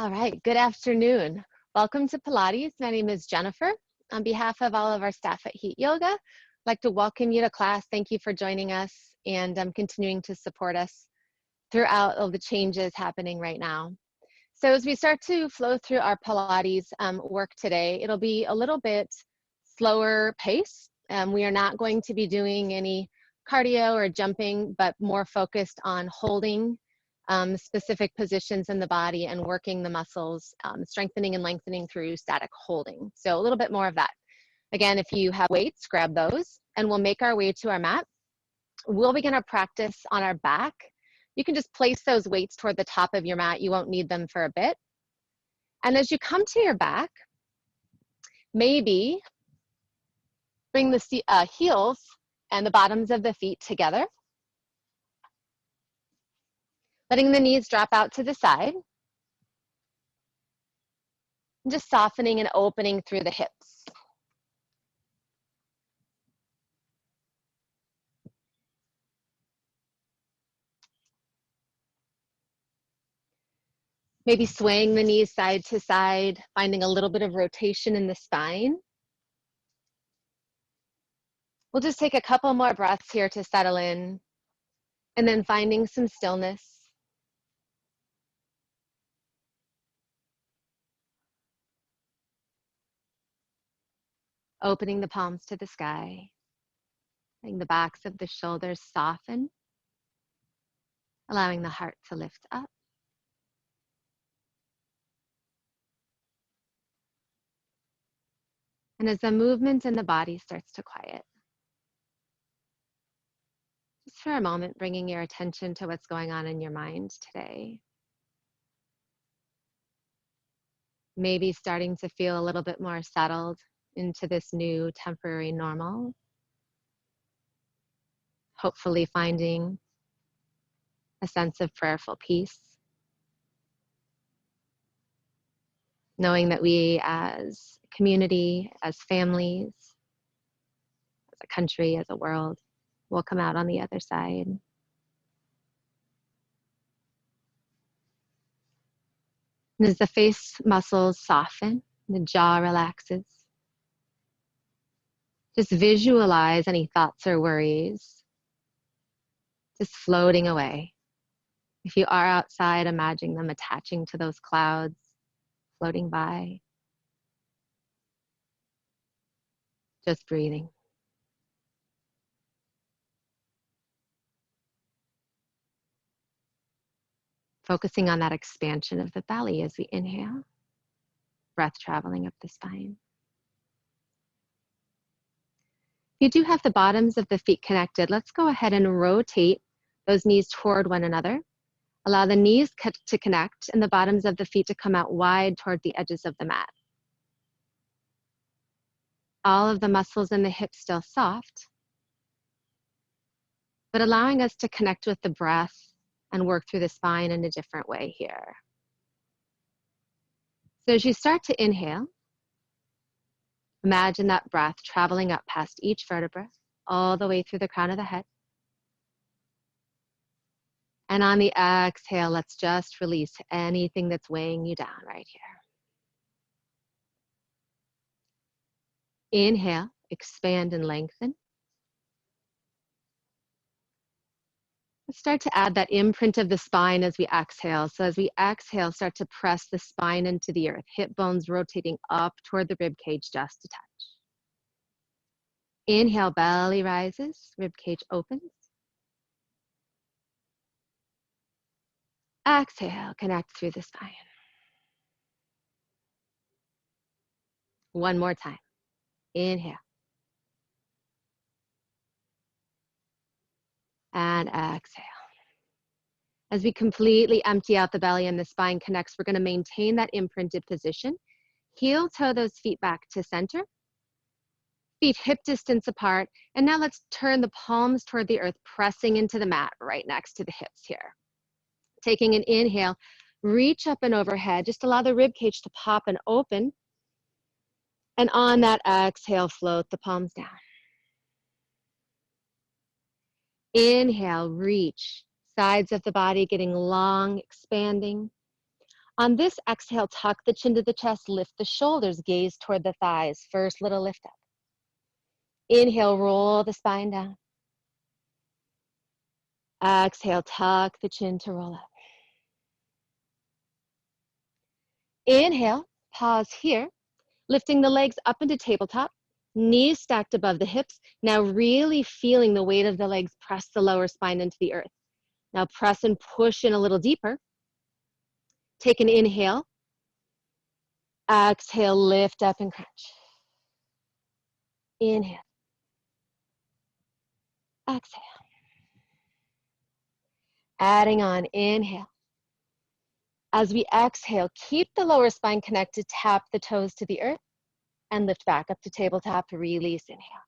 All right, good afternoon. Welcome to Pilates. My name is Jennifer. On behalf of all of our staff at Heat Yoga, I'd like to welcome you to class. Thank you for joining us and continuing to support us throughout all the changes happening right now. So as we start to flow through our Pilates work today, it'll be a little bit slower pace. We are not going to be doing any cardio or jumping, but more focused on holding specific positions in the body and working the muscles, strengthening and lengthening through static holding. So a little bit more of that. Again, if you have weights, grab those, and we'll make our way to our mat. We'll begin our practice on our back. You can just place those weights toward the top of your mat. You won't need them for a bit. And as you come to your back, maybe bring the heels and the bottoms of the feet together, letting the knees drop out to the side, and just softening and opening through the hips. Maybe swaying the knees side to side, finding a little bit of rotation in the spine. We'll just take a couple more breaths here to settle in, and then finding some stillness. Opening the palms to the sky, letting the backs of the shoulders soften, allowing the heart to lift up. And as the movement in the body starts to quiet, just for a moment, bringing your attention to what's going on in your mind today. Maybe starting to feel a little bit more settled into this new temporary normal. Hopefully finding a sense of prayerful peace. Knowing that we as a community, as families, as a country, as a world, will come out on the other side. And as the face muscles soften, the jaw relaxes, just visualize any thoughts or worries just floating away. If you are outside, imagine them attaching to those clouds, floating by. Just breathing. Focusing on that expansion of the belly as we inhale, breath traveling up the spine. If you do have the bottoms of the feet connected, let's go ahead and rotate those knees toward one another. Allow the knees to connect and the bottoms of the feet to come out wide toward the edges of the mat. All of the muscles in the hips still soft, but allowing us to connect with the breath and work through the spine in a different way here. So as you start to inhale, imagine that breath traveling up past each vertebra, all the way through the crown of the head. And on the exhale, let's just release anything that's weighing you down right here. Inhale, expand and lengthen. Let's start to add that imprint of the spine as we exhale. So as we exhale, start to press the spine into the earth, hip bones rotating up toward the rib cage just a touch. Inhale, belly rises, rib cage opens. Exhale, connect through the spine. One more time. Inhale. And exhale. As we completely empty out the belly and the spine connects, we're going to maintain that imprinted position. Heel toe those feet back to center. Feet hip distance apart. And now let's turn the palms toward the earth, pressing into the mat right next to the hips here. Taking an inhale, reach up and overhead. Just allow the rib cage to pop and open. And on that exhale, float the palms down. Inhale, reach. Sides of the body getting long, expanding. On this exhale, tuck the chin to the chest, lift the shoulders, gaze toward the thighs. First little lift up. Inhale, roll the spine down. Exhale, tuck the chin to roll up. Inhale, pause here, lifting the legs up into tabletop, knees stacked above the hips. Now really feeling the weight of the legs press the lower spine into the earth. Now press and push in a little deeper. Take an inhale. Exhale, lift up and crunch. Inhale. Exhale. Adding on, inhale. As we exhale, keep the lower spine connected, tap the toes to the earth, and lift back up to tabletop, release, inhale.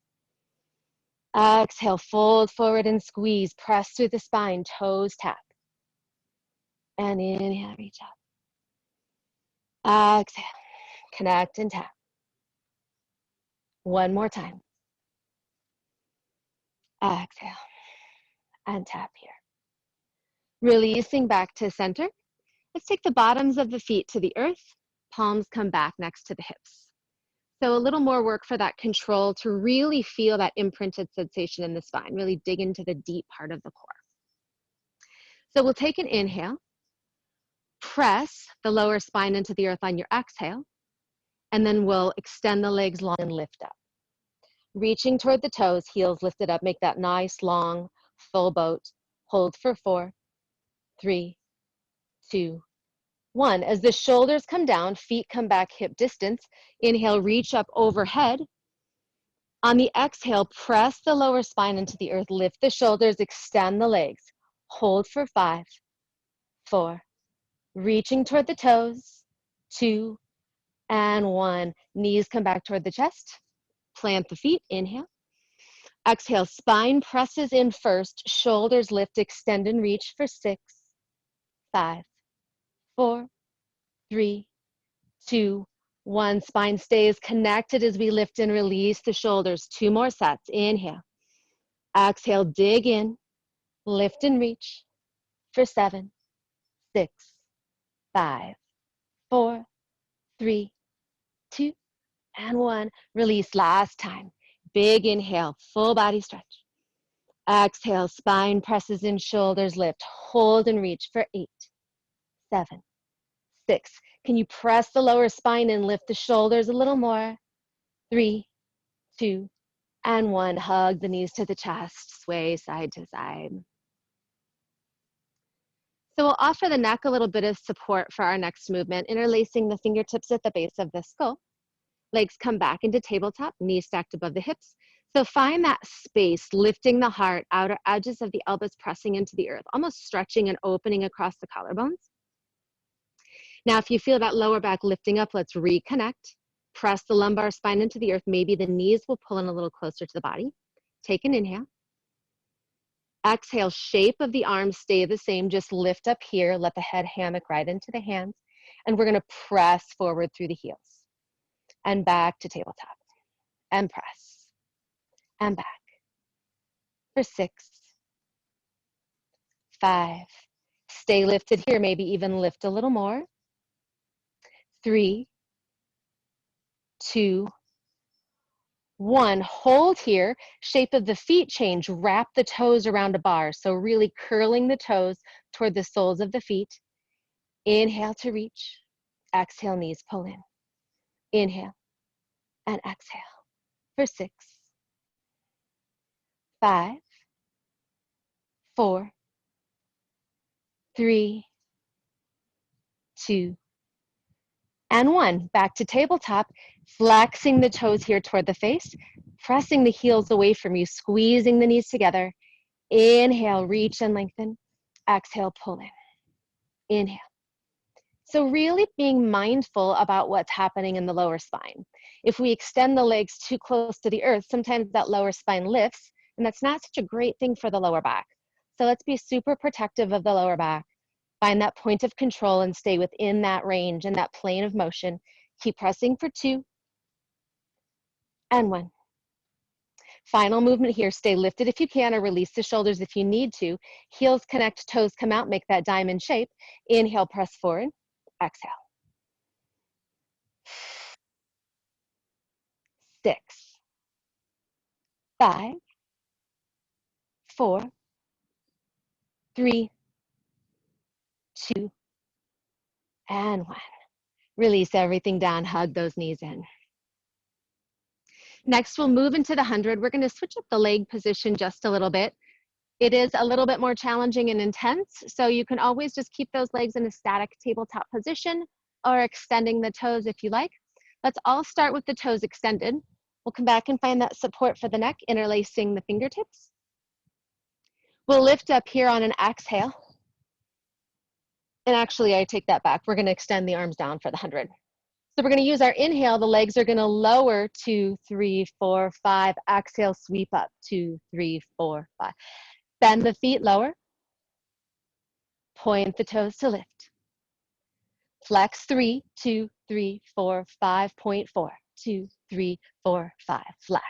Exhale, fold forward and squeeze, press through the spine, toes tap. And inhale, reach up. Exhale, connect and tap. One more time. Exhale, and tap here. Releasing back to center. Let's take the bottoms of the feet to the earth. Palms come back next to the hips. So a little more work for that control to really feel that imprinted sensation in the spine, really dig into the deep part of the core. So we'll take an inhale, press the lower spine into the earth on your exhale, and then we'll extend the legs long and lift up. Reaching toward the toes, heels lifted up, make that nice long full boat. Hold for 4, 3, 2, 1. As the shoulders come down, feet come back hip distance. Inhale, reach up overhead. On the exhale, press the lower spine into the earth, lift the shoulders, extend the legs. Hold for 5, 4, reaching toward the toes, 2, and 1. Knees come back toward the chest. Plant the feet, inhale. Exhale, spine presses in first, shoulders lift, extend and reach for 6, 5, 4, 3, 2, 1. Spine stays connected as we lift and release the shoulders. 2 more sets. Inhale. Exhale, dig in, lift and reach for 7, 6, 5, 4, 3, 2, and 1. Release last time. Big inhale, full body stretch. Exhale, spine presses in, shoulders lift. Hold and reach for 8, 7, 6. Can you press the lower spine and lift the shoulders a little more? 3, 2, and 1. Hug the knees to the chest, sway side to side. So we'll offer the neck a little bit of support for our next movement, interlacing the fingertips at the base of the skull. Legs come back into tabletop, knees stacked above the hips. So find that space, lifting the heart, outer edges of the elbows pressing into the earth, almost stretching and opening across the collarbones. Now, if you feel that lower back lifting up, let's reconnect. Press the lumbar spine into the earth. Maybe the knees will pull in a little closer to the body. Take an inhale. Exhale, shape of the arms stay the same. Just lift up here. Let the head hammock right into the hands. And we're going to press forward through the heels. And back to tabletop. And press. And back. For 6, 5. Stay lifted here. Maybe even lift a little more. 3, 2, 1. Hold here. Shape of the feet change. Wrap the toes around a bar. So really curling the toes toward the soles of the feet. Inhale to reach. Exhale, knees pull in. Inhale and exhale for 6, 5, 4, 3, 2, and 1. Back to tabletop, flexing the toes here toward the face, pressing the heels away from you, squeezing the knees together. Inhale, reach and lengthen. Exhale, pull in. Inhale. So really being mindful about what's happening in the lower spine. If we extend the legs too close to the earth, sometimes that lower spine lifts, and that's not such a great thing for the lower back. So let's be super protective of the lower back. Find that point of control and stay within that range and that plane of motion. Keep pressing for 2 and 1. Final movement here. Stay lifted if you can, or release the shoulders if you need to. Heels connect, toes come out, make that diamond shape. Inhale, press forward. Exhale. 6, 5, 4, 3, 2, and 1. Release everything down, hug those knees in. Next, we'll move into the 100. We're going to switch up the leg position just a little bit. It is a little bit more challenging and intense, so you can always just keep those legs in a static tabletop position or extending the toes if you like. Let's all start with the toes extended. We'll come back and find that support for the neck, interlacing the fingertips. We'll lift up here on an exhale. And actually, I take that back. We're going to extend the arms down for the 100. So we're going to use our inhale. The legs are going to lower 2, 3, 4, 5. Exhale, sweep up 2, 3, 4, 5. Bend the feet lower. Point the toes to lift. Flex 3, 2, 3, 4, 5. Point 4, 2, 3, 4, 5. Flex.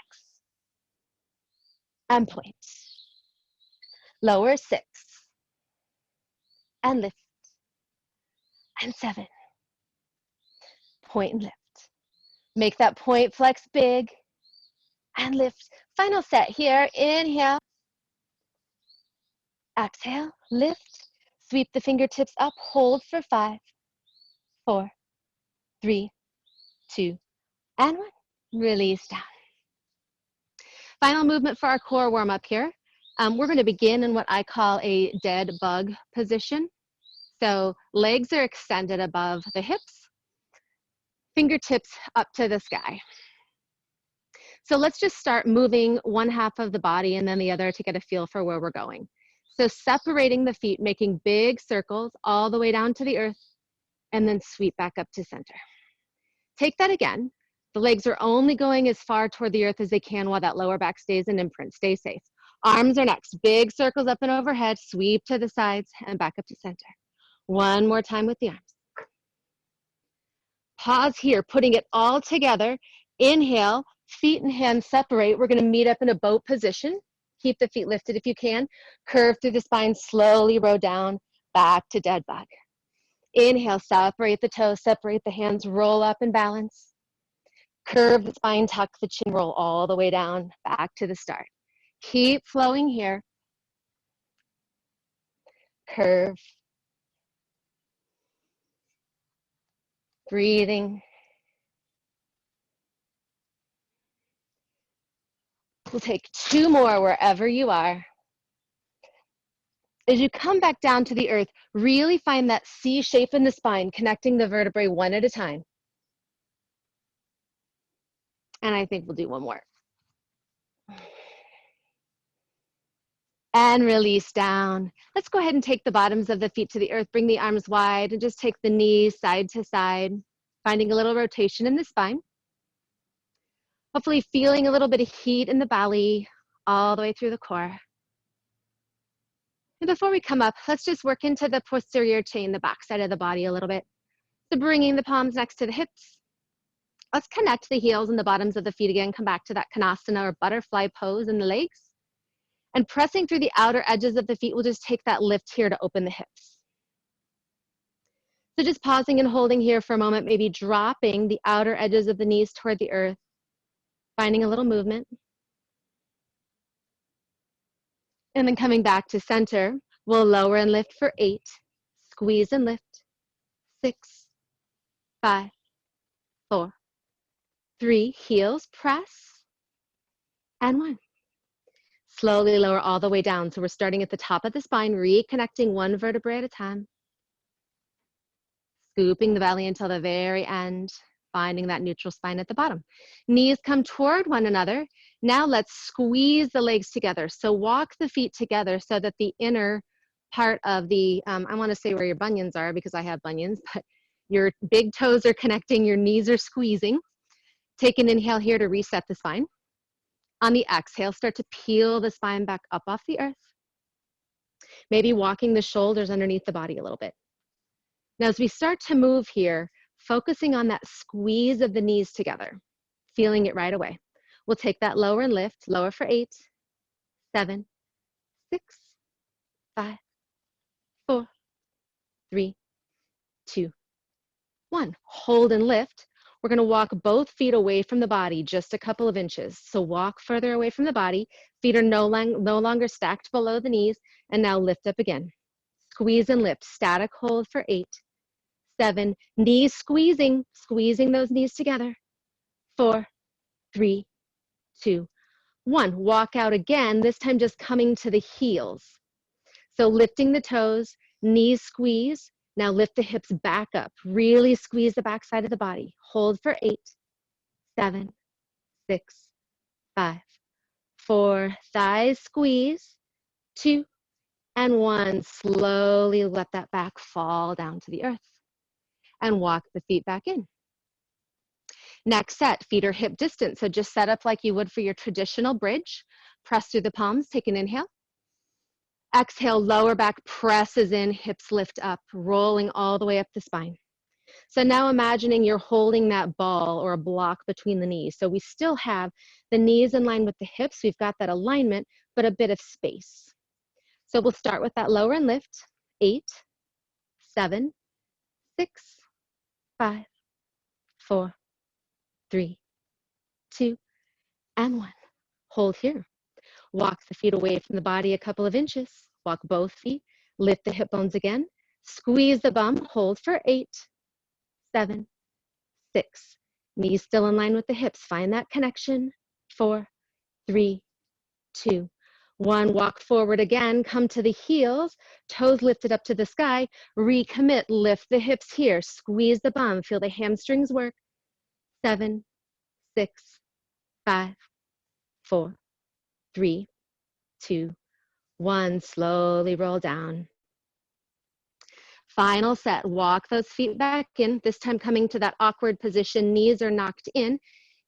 And point. Lower 6. And lift. And 7. Point and lift. Make that point flex big. And lift. Final set here. Inhale. Exhale. Lift. Sweep the fingertips up. Hold for 5, 4, 3, 2, and 1. Release down. Final movement for our core warm up here. We're going to begin in what I call a dead bug position. So legs are extended above the hips, fingertips up to the sky. So let's just start moving one half of the body and then the other to get a feel for where we're going. So separating the feet, making big circles all the way down to the earth, and then sweep back up to center. Take that again. The legs are only going as far toward the earth as they can while that lower back stays in imprint. Stay safe. Arms are next. Big circles up and overhead. Sweep to the sides and back up to center. One more time with the arms. Pause here, putting it all together. Inhale, feet and hands separate. We're going to meet up in a boat position. Keep the feet lifted if you can. Curve through the spine, slowly row down, back to dead bug. Inhale, separate the toes, separate the hands, roll up and balance. Curve the spine, tuck the chin, roll all the way down, back to the start. Keep flowing here. Curve. Breathing. We'll take 2 more wherever you are. As you come back down to the earth, really find that C shape in the spine, connecting the vertebrae one at a time. And I think we'll do one more. And release down. Let's go ahead and take the bottoms of the feet to the earth, bring the arms wide, and just take the knees side to side, finding a little rotation in the spine. Hopefully feeling a little bit of heat in the belly, all the way through the core. And before we come up, let's just work into the posterior chain, the back side of the body a little bit. So bringing the palms next to the hips. Let's connect the heels and the bottoms of the feet again. Come back to that Konasana or butterfly pose in the legs. And pressing through the outer edges of the feet, we'll just take that lift here to open the hips. So just pausing and holding here for a moment, maybe dropping the outer edges of the knees toward the earth, finding a little movement. And then coming back to center, we'll lower and lift for 8, squeeze and lift, 6, 5, 4, 3, heels press, and 1. Slowly lower all the way down. So we're starting at the top of the spine, reconnecting one vertebrae at a time. Scooping the belly until the very end, finding that neutral spine at the bottom. Knees come toward one another. Now let's squeeze the legs together. So walk the feet together so that the inner part of the, I want to say where your bunions are because I have bunions, but your big toes are connecting, your knees are squeezing. Take an inhale here to reset the spine. On the exhale, start to peel the spine back up off the earth. Maybe walking the shoulders underneath the body a little bit. Now, as we start to move here, focusing on that squeeze of the knees together, feeling it right away. We'll take that lower and lift, lower for 8, 7, 6, 5, 4, 3, 2, 1. Hold and lift. We're going to walk both feet away from the body just a couple of inches. So walk further away from the body. Feet are no longer stacked below the knees. And now lift up again. Squeeze and lift. Static hold for 8, 7. Knees squeezing those knees together. 4, 3, 2, 1. Walk out again, this time just coming to the heels. So lifting the toes, knees squeeze. Now lift the hips back up. Really squeeze the back side of the body. Hold for 8, 7, 6, 5, 4. Thighs squeeze. 2 and 1. Slowly let that back fall down to the earth. And walk the feet back in. Next set, feet are hip distance. So just set up like you would for your traditional bridge. Press through the palms, take an inhale. Exhale, lower back presses in, hips lift up, rolling all the way up the spine. So now imagining you're holding that ball or a block between the knees. So we still have the knees in line with the hips. We've got that alignment, but a bit of space. So we'll start with that lower and lift. 8, 7, 6, 5, 4, 3, 2, and 1. Hold here. Walk the feet away from the body a couple of inches. Walk both feet. Lift the hip bones again. Squeeze the bum. Hold for 8, 7, 6. Knees still in line with the hips. Find that connection. 4, 3, 2, 1. Walk forward again. Come to the heels. Toes lifted up to the sky. Recommit. Lift the hips here. Squeeze the bum. Feel the hamstrings work. 7, 6, 5, 4, 3, 2, 1. Slowly roll down. Final set. Walk those feet back in, this time coming to that awkward position. Knees are knocked in,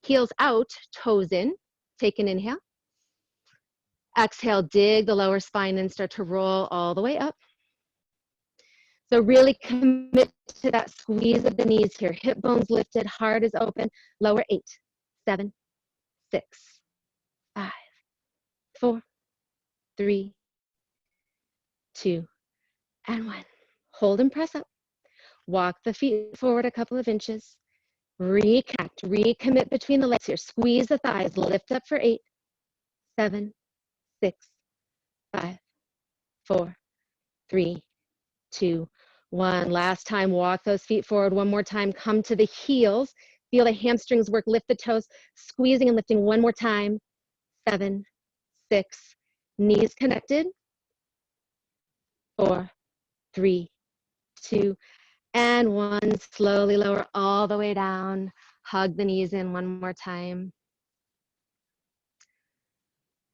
heels out, toes in. Take an inhale. Exhale, dig the lower spine and start to roll all the way up. So really commit to that squeeze of the knees here. Hip bones lifted, heart is open. Lower 8, 7, 6, 5, 4, 3, 2, and 1. Hold and press up. Walk the feet forward a couple of inches. Reconnect, recommit between the legs here. Squeeze the thighs, lift up for 8, 7, 6, 5, 4, 3, 2, 1. Last time, walk those feet forward one more time. Come to the heels. Feel the hamstrings work, lift the toes, squeezing and lifting one more time. 7, 6, knees connected. 4, 3, 2, and 1. Slowly lower all the way down. Hug the knees in one more time.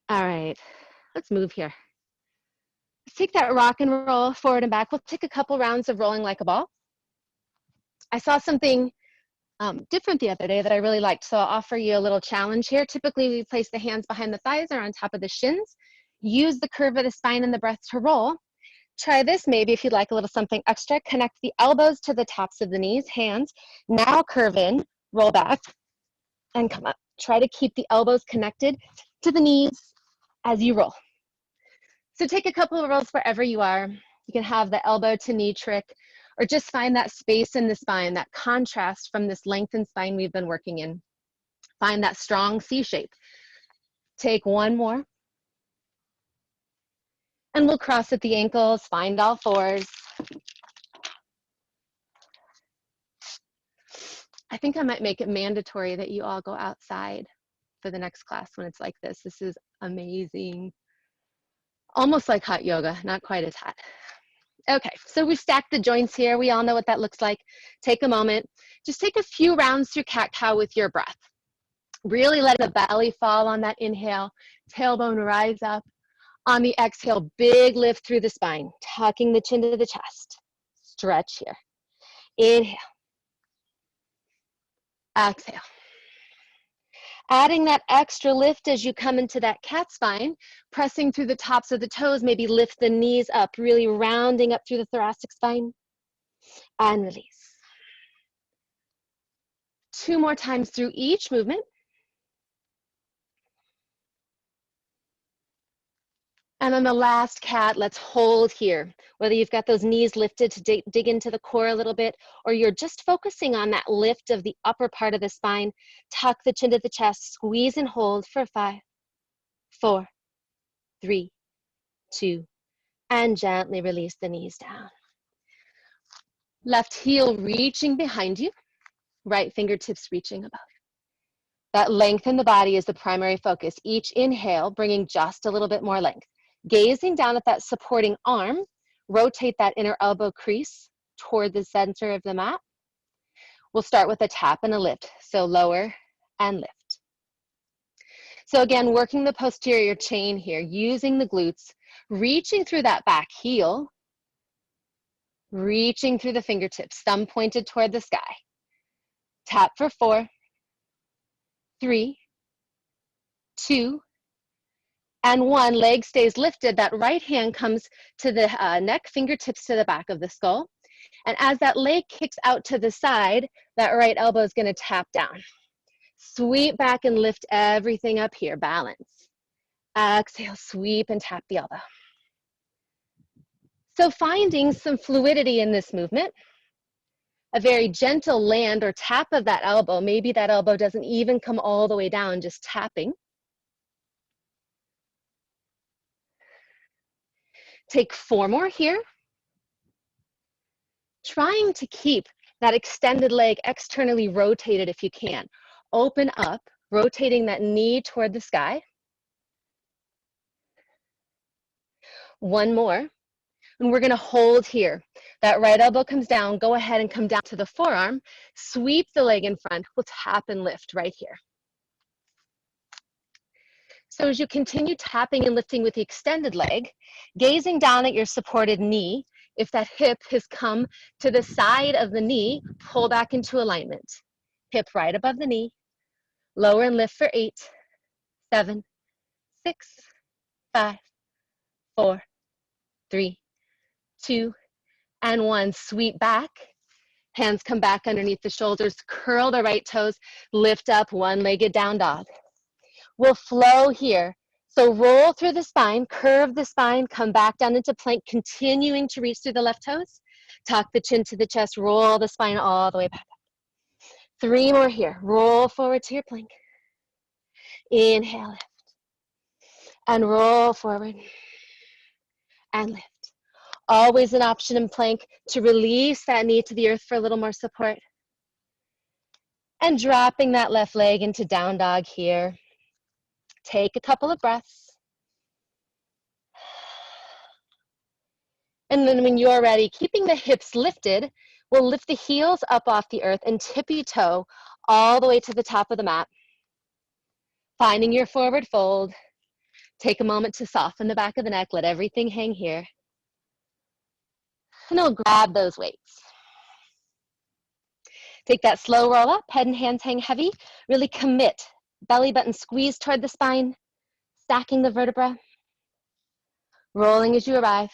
All right, let's move here. Let's take that rock and roll forward and back. We'll take a couple rounds of rolling like a ball. I saw something different the other day that I really liked, so I'll offer you a little challenge here. Typically, we place the hands behind the thighs or on top of the shins. Use the curve of the spine and the breath to roll. Try this maybe if you'd like a little something extra. Connect the elbows to the tops of the knees, hands. Now curve in, roll back, and come up. Try to keep the elbows connected to the knees as you roll. So take a couple of rolls wherever you are. You can have the elbow to knee trick, or just find that space in the spine, that contrast from this lengthened spine we've been working in. Find that strong C shape. Take one more. And we'll cross at the ankles, find all fours. I think I might make it mandatory that you all go outside for the next class when it's like this. This is amazing. Almost like hot yoga, not quite as hot. Okay, so we've stacked the joints here. We all know what that looks like. Take a moment. Just take a few rounds through cat-cow with your breath. Really let the belly fall on that inhale. Tailbone rise up. On the exhale, big lift through the spine, tucking the chin to the chest. Stretch here. Inhale. Exhale. Adding that extra lift as you come into that cat spine, pressing through the tops of the toes, maybe lift the knees up, really rounding up through the thoracic spine, and release. 2 more times through each movement. And on the last cat, let's hold here. Whether you've got those knees lifted to dig into the core a little bit, or you're just focusing on that lift of the upper part of the spine, tuck the chin to the chest, squeeze and hold for 5, 4, 3, 2, and gently release the knees down. Left heel reaching behind you, right fingertips reaching above. That length in the body is the primary focus. Each inhale, bringing just a little bit more length. Gazing down at that supporting arm, rotate that inner elbow crease toward the center of the mat. We'll start with a tap and a lift. So lower and lift. So again, working the posterior chain here, using the glutes, reaching through that back heel, reaching through the fingertips, thumb pointed toward the sky. Tap for 4, 3, 2, and 1. Leg stays lifted. That right hand comes to the neck, fingertips to the back of the skull. And as that leg kicks out to the side, that right elbow is going to tap down. Sweep back and lift everything up here. Balance. Exhale, sweep and tap the elbow. So finding some fluidity in this movement, a very gentle land or tap of that elbow. Maybe that elbow doesn't even come all the way down, just tapping. Take 4 more here. Trying to keep that extended leg externally rotated if you can. Open up, rotating that knee toward the sky. 1 more. And we're going to hold here. That right elbow comes down. Go ahead and come down to the forearm. Sweep the leg in front. We'll tap and lift right here. So as you continue tapping and lifting with the extended leg, gazing down at your supported knee, if that hip has come to the side of the knee, pull back into alignment. Hip right above the knee. Lower and lift for 8, 7, 6, 5, 4, 3, 2, and 1. Sweep back. Hands come back underneath the shoulders. Curl the right toes. Lift up, one-legged down dog. We'll flow here. So roll through the spine, curve the spine, come back down into plank, continuing to reach through the left toes. Tuck the chin to the chest, roll the spine all the way back up. 3 more here. Roll forward to your plank. Inhale, lift. And roll forward and lift. Always an option in plank to release that knee to the earth for a little more support. And dropping that left leg into down dog here. Take a couple of breaths. And then when you're ready, keeping the hips lifted, we'll lift the heels up off the earth and tippy toe all the way to the top of the mat. Finding your forward fold. Take a moment to soften the back of the neck. Let everything hang here. And we'll grab those weights. Take that slow roll up, head and hands hang heavy. Really commit. Belly button squeeze toward the spine, stacking the vertebra. Rolling as you arrive.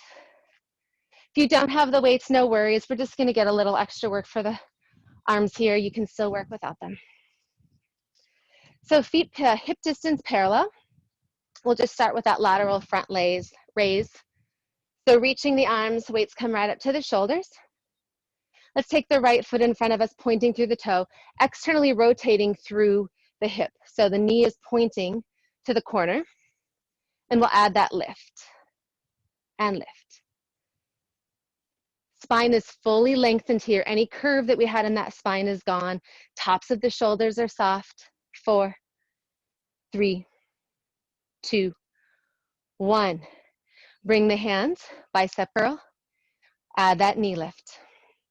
If you don't have the weights, no worries. We're just going to get a little extra work for the arms here. You can still work without them. So feet hip distance parallel. We'll just start with that lateral front raise. So reaching the arms, weights come right up to the shoulders. Let's take the right foot in front of us, pointing through the toe, externally rotating through the hip. So the knee is pointing to the corner, and we'll add that lift and lift. Spine is fully lengthened here. Any curve that we had in that spine is gone. Tops of the shoulders are soft. 4, 3, 2, 1. Bring the hands, bicep curl. Add that knee lift.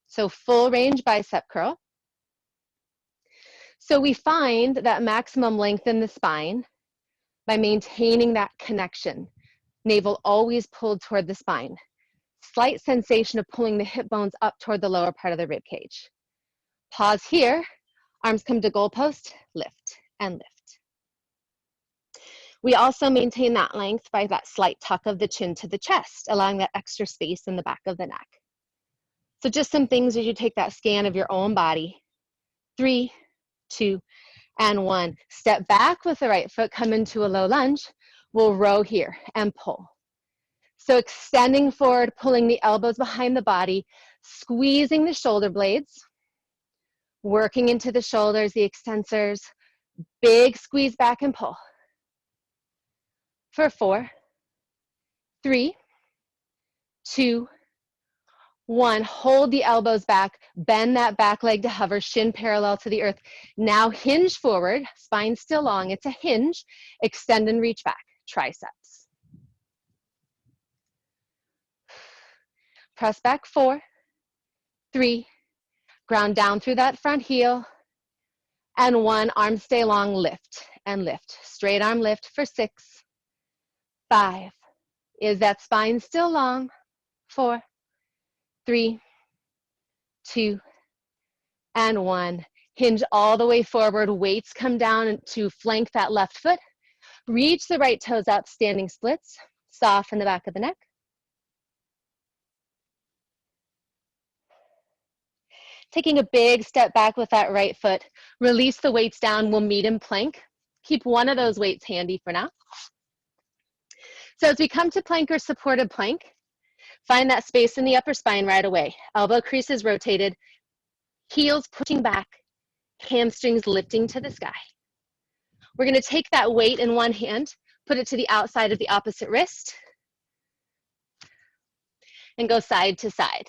So full range bicep curl. So we find that maximum length in the spine by maintaining that connection. Navel always pulled toward the spine. Slight sensation of pulling the hip bones up toward the lower part of the rib cage. Pause here. Arms come to goalpost, lift and lift. We also maintain that length by that slight tuck of the chin to the chest, allowing that extra space in the back of the neck. So just some things as you take that scan of your own body. 3, 2, and 1. Step back with the right foot, come into a low lunge. We'll row here and pull. So extending forward, pulling the elbows behind the body, squeezing the shoulder blades, working into the shoulders, the extensors, big squeeze back and pull. For 4, 3, 2, 1. Hold the elbows back, bend that back leg to hover, shin parallel to the earth. Now hinge forward, spine still long, it's a hinge. Extend and reach back, triceps. Press back, 4, 3, ground down through that front heel, and 1, arms stay long, lift and lift. Straight arm lift for 6, 5. Is that spine still long? 4, 3, 2, and 1. Hinge all the way forward, weights come down to flank that left foot. Reach the right toes up, standing splits. Soften the back of the neck. Taking a big step back with that right foot. Release the weights down, we'll meet in plank. Keep one of those weights handy for now. So as we come to plank or supported plank, find that space in the upper spine right away. Elbow creases rotated, heels pushing back, hamstrings lifting to the sky. We're going to take that weight in one hand, put it to the outside of the opposite wrist, and go side to side.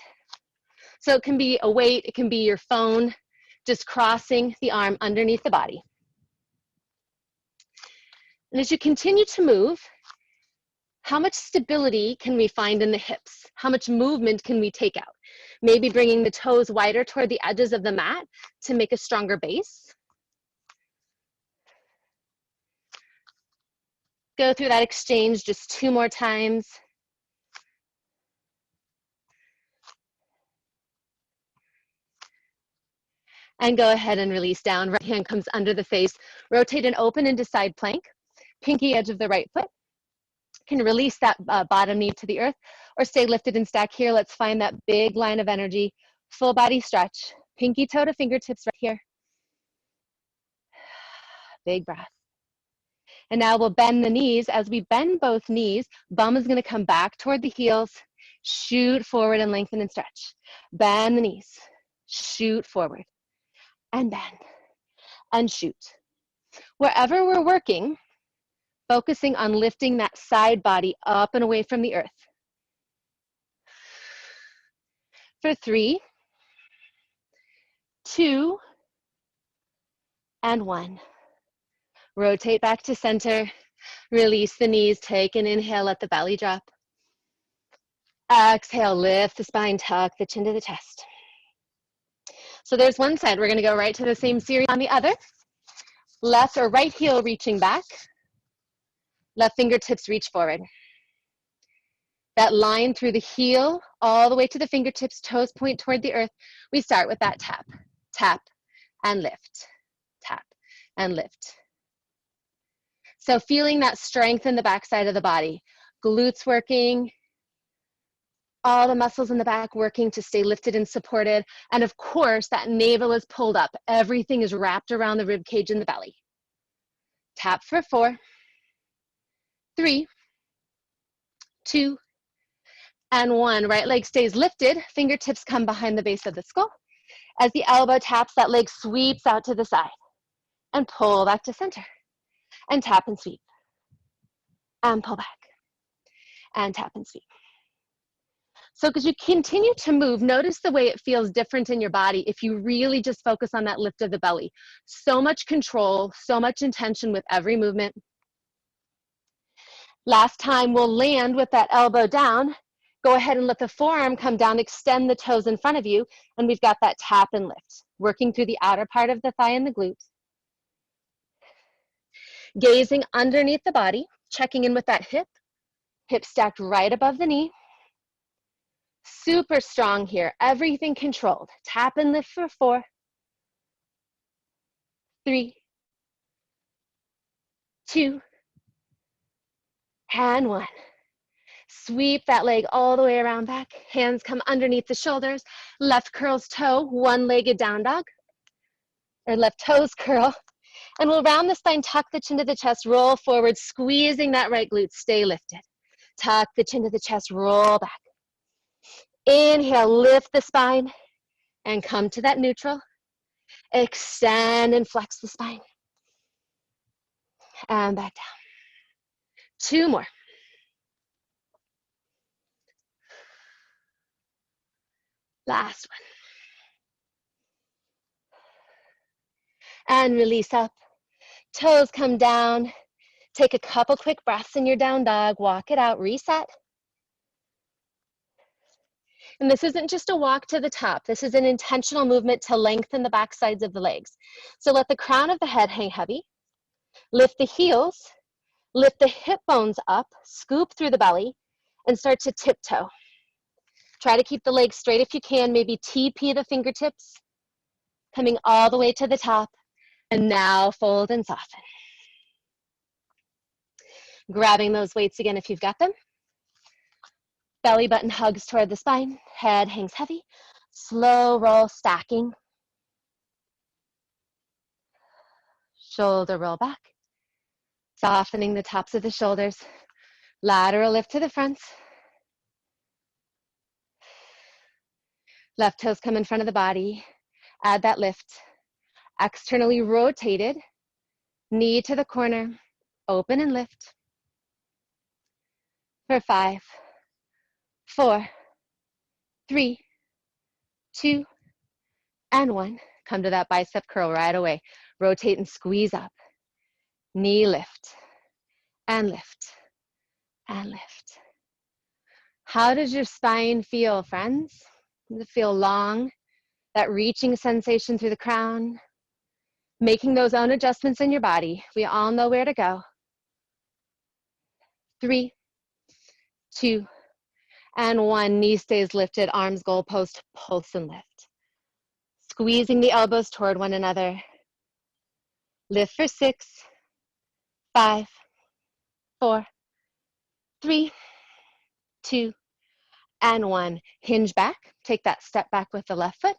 So it can be a weight, it can be your phone, just crossing the arm underneath the body. And as you continue to move, how much stability can we find in the hips? How much movement can we take out? Maybe bringing the toes wider toward the edges of the mat to make a stronger base. Go through that exchange just 2 more times. And go ahead and release down. Right hand comes under the face. Rotate and open into side plank. Pinky edge of the right foot. Can release that bottom knee to the earth or stay lifted and stack here. Let's find that big line of energy. Full body stretch. Pinky toe to fingertips right here. Big breath. And now we'll bend the knees. As we bend both knees, bum is going to come back toward the heels. Shoot forward and lengthen and stretch. Bend the knees. Shoot forward. And bend. And shoot. Wherever we're working, focusing on lifting that side body up and away from the earth. For 3, 2, and 1. Rotate back to center. Release the knees. Take an inhale, let the belly drop. Exhale, lift the spine, tuck the chin to the chest. So there's one side. We're going to go right to the same series on the other. Left or right heel reaching back. Left fingertips reach forward. That line through the heel all the way to the fingertips, toes point toward the earth. We start with that tap, tap, and lift, tap, and lift. So feeling that strength in the back side of the body, glutes working, all the muscles in the back working to stay lifted and supported. And of course, that navel is pulled up. Everything is wrapped around the rib cage and the belly. Tap for 4, 3, 2, and 1. Right leg stays lifted. Fingertips come behind the base of the skull. As the elbow taps, that leg sweeps out to the side. And pull back to center. And tap and sweep. And pull back. And tap and sweep. So as you continue to move, notice the way it feels different in your body if you really just focus on that lift of the belly. So much control, so much intention with every movement. Last time, we'll land with that elbow down. Go ahead and let the forearm come down, extend the toes in front of you, and we've got that tap and lift, working through the outer part of the thigh and the glute. Gazing underneath the body, checking in with that hip stacked right above the knee. Super strong here, everything controlled. Tap and lift for 4, 3, 2, and 1. Sweep that leg all the way around back. Hands come underneath the shoulders. Left curls toe, one-legged down dog. Or left toes curl. And we'll round the spine, tuck the chin to the chest, roll forward, squeezing that right glute, stay lifted. Tuck the chin to the chest, roll back. Inhale, lift the spine and come to that neutral. Extend and flex the spine. And back down. 2 more. Last one. And release up. Toes come down. Take a couple quick breaths in your down dog. Walk it out. Reset. And this isn't just a walk to the top. This is an intentional movement to lengthen the back sides of the legs. So let the crown of the head hang heavy. Lift the heels. Lift the hip bones up. Scoop through the belly and start to tiptoe. Try to keep the legs straight if you can. Maybe TP the fingertips. Coming all the way to the top. And now fold and soften. Grabbing those weights again if you've got them. Belly button hugs toward the spine. Head hangs heavy. Slow roll, stacking. Shoulder roll back. Softening the tops of the shoulders. Lateral lift to the fronts. Left toes come in front of the body. Add that lift. Externally rotated. Knee to the corner. Open and lift. For 5, 4, 3, 2, and 1. Come to that bicep curl right away. Rotate and squeeze up. Knee lift, and lift, and lift. How does your spine feel, friends? Does it feel long? That reaching sensation through the crown? Making those own adjustments in your body. We all know where to go. 3, 2, and 1. Knee stays lifted, arms goalpost, pulse and lift. Squeezing the elbows toward one another. Lift for 6, 5, 4, 3, 2, and 1. Hinge back. Take that step back with the left foot.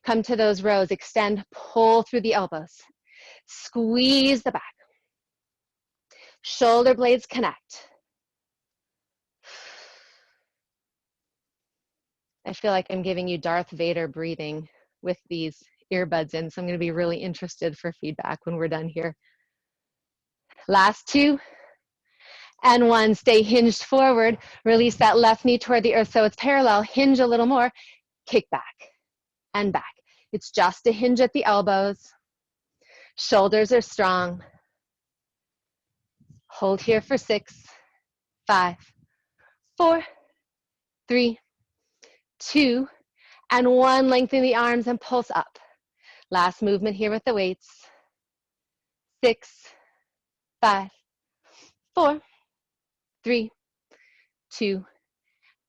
Come to those rows. Extend, pull through the elbows. Squeeze the back. Shoulder blades connect. I feel like I'm giving you Darth Vader breathing with these earbuds in, so I'm going to be really interested for feedback when we're done here. Last 2 and 1. Stay hinged forward. Release that left knee toward the earth so it's parallel. Hinge a little more. Kick back and back. It's just a hinge at the elbows. Shoulders are strong. Hold here for 6, 5, 4, 3, 2, and 1. Lengthen the arms and pulse up. Last movement here with the weights. 6, 5, 4, 3, 2,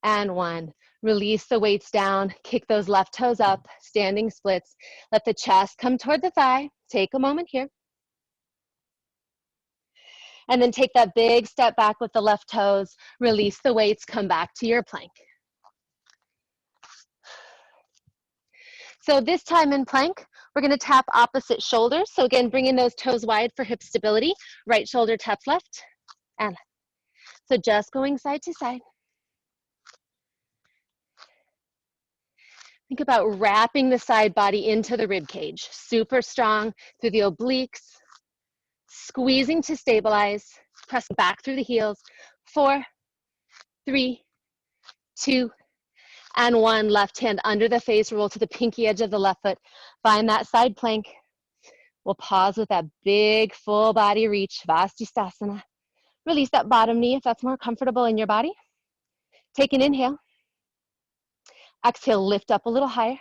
and 1. Release the weights down. Kick those left toes up. Standing splits. Let the chest come toward the thigh. Take a moment here. And then take that big step back with the left toes. Release the weights. Come back to your plank. So this time in plank, we're going to tap opposite shoulders. So again, bringing those toes wide for hip stability. Right shoulder taps left and left. So just going side to side. Think about wrapping the side body into the rib cage. Super strong through the obliques. Squeezing to stabilize. Pressing back through the heels. 4, 3, 2, and 1. Left hand under the face. Roll to the pinky edge of the left foot. Find that side plank. We'll pause with that big full body reach. Vastisthasana. Release that bottom knee if that's more comfortable in your body. Take an inhale. Exhale, lift up a little higher.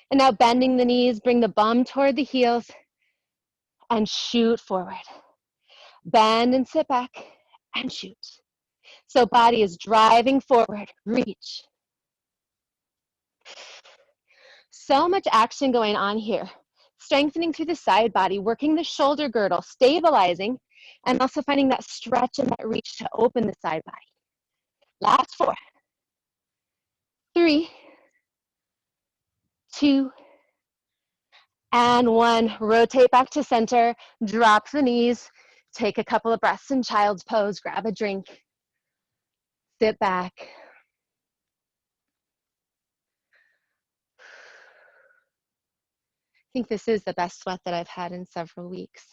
And now bending the knees, bring the bum toward the heels and shoot forward. Bend and sit back and shoot. So body is driving forward, reach. So much action going on here. Strengthening through the side body, working the shoulder girdle, stabilizing, and also finding that stretch and that reach to open the side body. Last 4, 3, 2, and 1. Rotate back to center, drop the knees, take a couple of breaths in child's pose, grab a drink. Sit back. I think this is the best sweat that I've had in several weeks.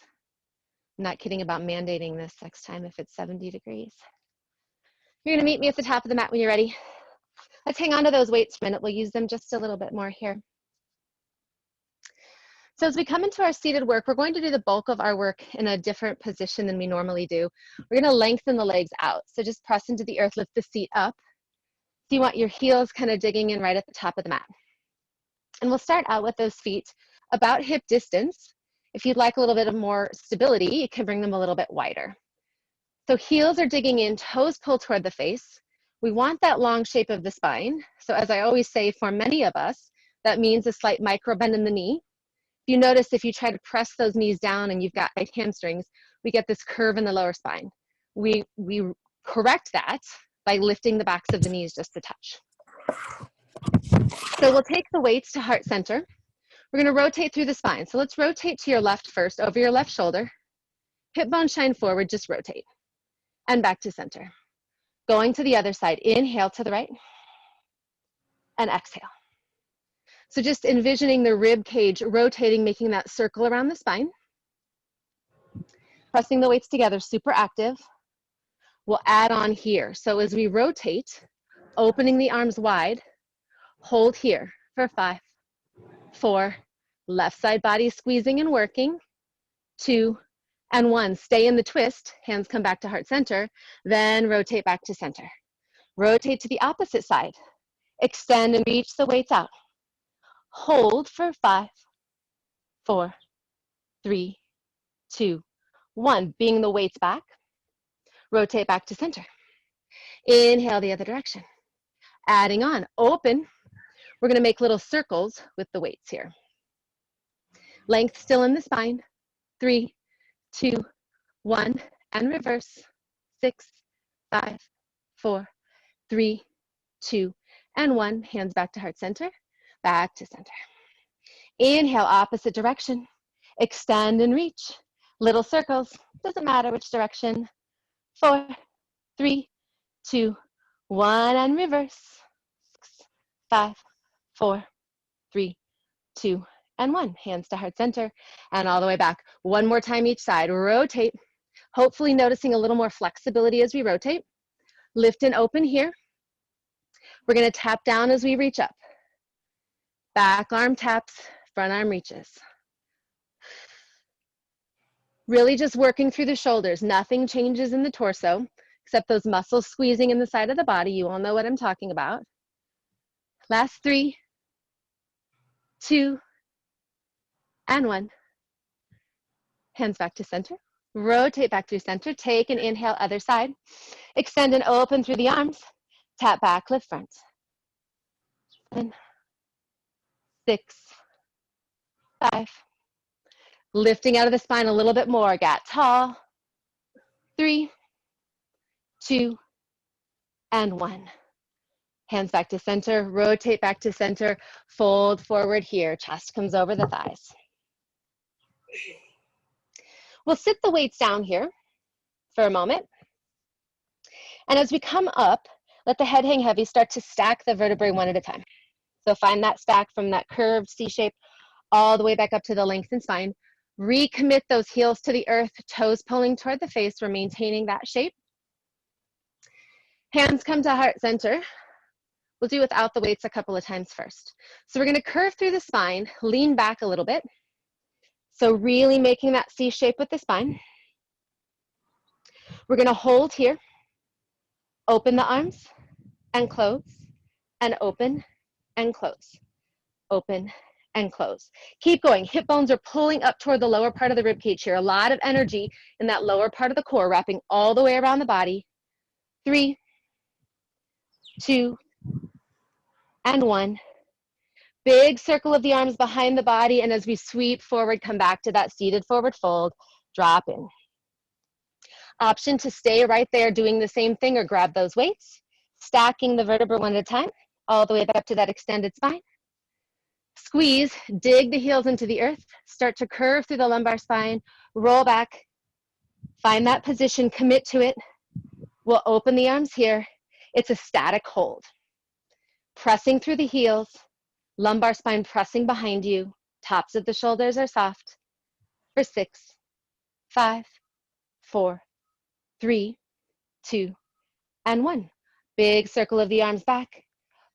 I'm not kidding about mandating this next time if it's 70 degrees. You're gonna meet me at the top of the mat when you're ready. Let's hang on to those weights for a minute. We'll use them just a little bit more here. So as we come into our seated work, we're going to do the bulk of our work in a different position than we normally do. We're gonna lengthen the legs out. So just press into the earth, lift the seat up. So you want your heels kind of digging in right at the top of the mat. And we'll start out with those feet about hip distance. If you'd like a little bit of more stability, you can bring them a little bit wider. So heels are digging in, toes pull toward the face. We want that long shape of the spine. So as I always say, for many of us, that means a slight micro bend in the knee. You notice if you try to press those knees down and you've got tight hamstrings, we get this curve in the lower spine. We correct that by lifting the backs of the knees just a touch. So we'll take the weights to heart center. We're gonna rotate through the spine. So let's rotate to your left first, over your left shoulder. Hip bones shine forward, just rotate. And back to center. Going to the other side, inhale to the right, and exhale. So just envisioning the rib cage rotating, making that circle around the spine. Pressing the weights together, super active. We'll add on here. So as we rotate, opening the arms wide, hold here for 5, 4, left side body squeezing and working, 2, and 1. Stay in the twist, hands come back to heart center, then rotate back to center. Rotate to the opposite side. Extend and reach the weights out. Hold for 5, 4, 3, 2, 1. Bring the weights back. Rotate back to center. Inhale the other direction. Adding on, open. We're gonna make little circles with the weights here. Length still in the spine. 3, 2, 1, and reverse. 6, 5, 4, 3, 2, and 1. Hands back to heart center, back to center. Inhale, opposite direction. Extend and reach. Little circles, doesn't matter which direction. 4, 3, 2, 1, and reverse. 6, 5, 4, 3, 2, and 1. Hands to heart center and all the way back. One more time each side. Rotate. Hopefully noticing a little more flexibility as we rotate. Lift and open here. We're gonna tap down as we reach up. Back arm taps, front arm reaches. Really just working through the shoulders. Nothing changes in the torso except those muscles squeezing in the side of the body. You all know what I'm talking about. Last 3, 2, and 1. Hands back to center. Rotate back through center. Take an inhale, other side. Extend and open through the arms. Tap back, lift front. 7, 6, 5. Lifting out of the spine a little bit more. Get tall. 3, 2, and 1. Hands back to center. Rotate back to center. Fold forward here. Chest comes over the thighs. We'll sit the weights down here for a moment. And as we come up, let the head hang heavy. Start to stack the vertebrae one at a time. So find that stack from that curved C shape all the way back up to the lengthened spine. Recommit those heels to the earth, toes pulling toward the face. We're maintaining that shape. Hands come to heart center. We'll do without the weights a couple of times first. So we're gonna curve through the spine, lean back a little bit. So really making that C shape with the spine. We're gonna hold here, open the arms and close, and open and close, open and close. Keep going. Hip bones are pulling up toward the lower part of the rib cage here. A lot of energy in that lower part of the core, wrapping all the way around the body. 3, 2, and 1. Big circle of the arms behind the body, and as we sweep forward, come back to that seated forward fold, drop in. Option to stay right there doing the same thing or grab those weights, stacking the vertebrae one at a time, all the way back up to that extended spine. Squeeze, dig the heels into the earth, start to curve through the lumbar spine, roll back, find that position, commit to it. We'll open the arms here, It's a static hold. Pressing through the heels, lumbar spine pressing behind you, tops of the shoulders are soft. For 6, 5, 4, 3, 2, and 1. Big circle of the arms back,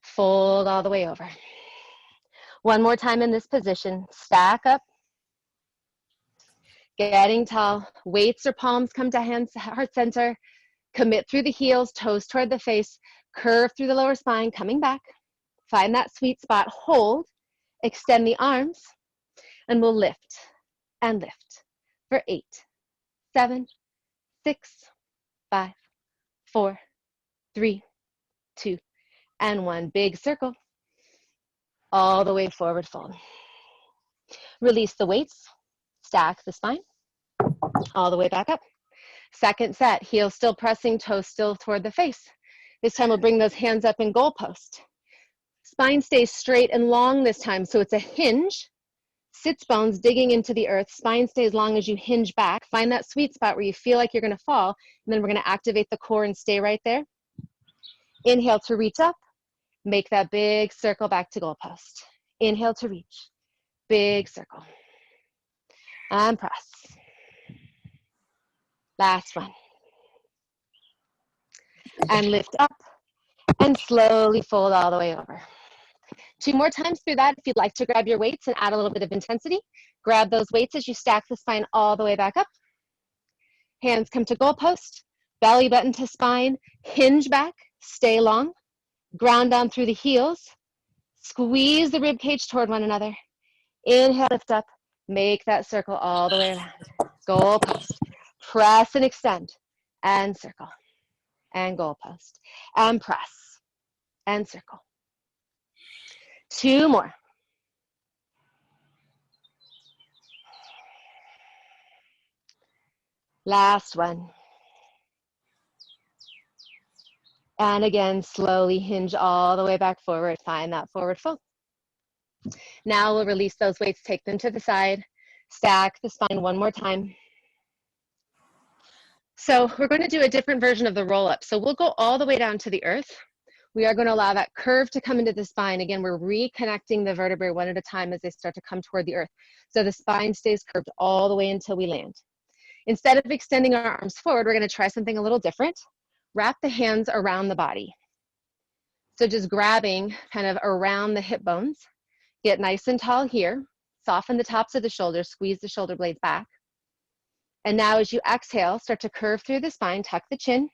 fold all the way over. One more time in this position, stack up, getting tall, weights or palms come to hands, heart center, commit through the heels, toes toward the face, curve through the lower spine, coming back, find that sweet spot, hold, extend the arms, and we'll lift and lift for 8, 7, 6, 5, 4, 3, 2, and 1. Big circle, all the way forward fold. Release the weights, stack the spine, all the way back up. Second set, heels still pressing, toes still toward the face. This time we'll bring those hands up in goalpost. Spine stays straight and long this time, so it's a hinge. Sits bones digging into the earth, spine stays long as you hinge back. Find that sweet spot where you feel like you're gonna fall, and then we're gonna activate the core and stay right there. Inhale to reach up, make that big circle back to goalpost. Inhale to reach, big circle. And press. Last one. And lift up, and slowly fold all the way over. 2 more times through that. If you'd like to grab your weights and add a little bit of intensity, grab those weights as you stack the spine all the way back up. Hands come to goalpost, belly button to spine, hinge back, stay long, ground down through the heels, squeeze the rib cage toward one another. Inhale, lift up, make that circle all the way around. Goalpost, press and extend, and circle, and goalpost, and press, and circle. 2 more. Last one. And again, slowly hinge all the way back forward. Find that forward fold. Now we'll release those weights, take them to the side, stack the spine one more time. So we're going to do a different version of the roll up. So we'll go all the way down to the earth. We are going to allow that curve to come into the spine. Again, we're reconnecting the vertebrae one at a time as they start to come toward the earth. So the spine stays curved all the way until we land. Instead of extending our arms forward, we're going to try something a little different. Wrap the hands around the body. So just grabbing kind of around the hip bones. Get nice and tall here. Soften the tops of the shoulders. Squeeze the shoulder blades back. And now as you exhale, start to curve through the spine. Tuck the chin.